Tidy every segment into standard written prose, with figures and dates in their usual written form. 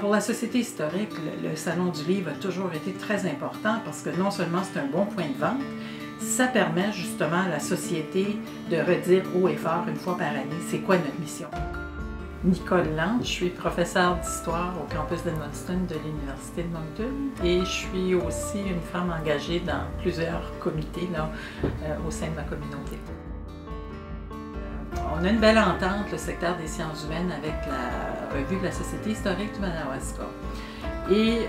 Pour la Société historique, le Salon du livre a toujours été très important parce que non seulement c'est un bon point de vente, ça permet justement à la Société de redire haut et fort une fois par année c'est quoi notre mission. Nicole Land, je suis professeure d'histoire au campus d'Edmundston de l'Université de Moncton et je suis aussi une femme engagée dans plusieurs comités au sein de ma communauté. On a une belle entente, le secteur des sciences humaines, avec la revue de la Société historique du Madawaska. Et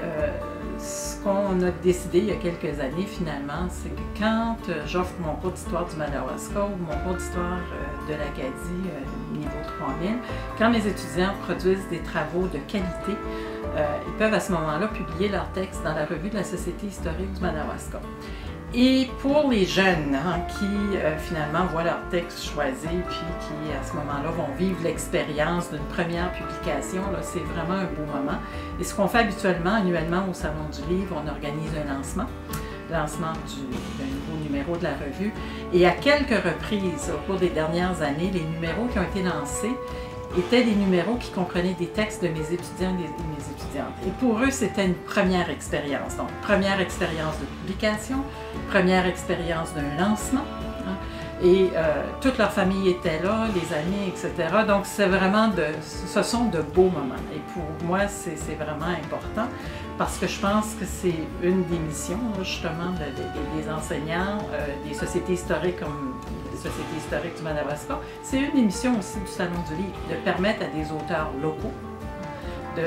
ce qu'on a décidé il y a quelques années, finalement, c'est que quand j'offre mon cours d'histoire du Madawaska ou mon cours d'histoire de l'Acadie, niveau 3000, quand mes étudiants produisent des travaux de qualité, ils peuvent à ce moment-là publier leurs textes dans la revue de la Société historique du Madawaska. Et pour les jeunes qui finalement voient leur texte choisi puis qui à ce moment-là vont vivre l'expérience d'une première publication, c'est vraiment un beau moment. Et ce qu'on fait habituellement, annuellement au Salon du livre, on organise un lancement d'un nouveau numéro de la revue. Et à quelques reprises au cours des dernières années, les numéros qui ont été lancés étaient des numéros qui comprenaient des textes de mes étudiants et de mes étudiantes. Et pour eux, c'était une première expérience. Donc, première expérience de publication, première expérience d'un lancement. Et toute leur famille était là, les amis, etc. Donc, ce sont de beaux moments. Et pour moi, c'est vraiment important parce que je pense que c'est une des missions, justement, des enseignants, des sociétés historiques comme la Société historique du Madawaska. C'est une des missions aussi du Salon du livre, de permettre à des auteurs locaux de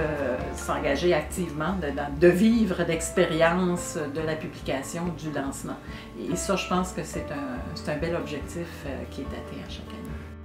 s'engager activement, de vivre l'expérience de la publication, du lancement. Et ça, je pense que c'est un bel objectif qui est atteint à chaque année.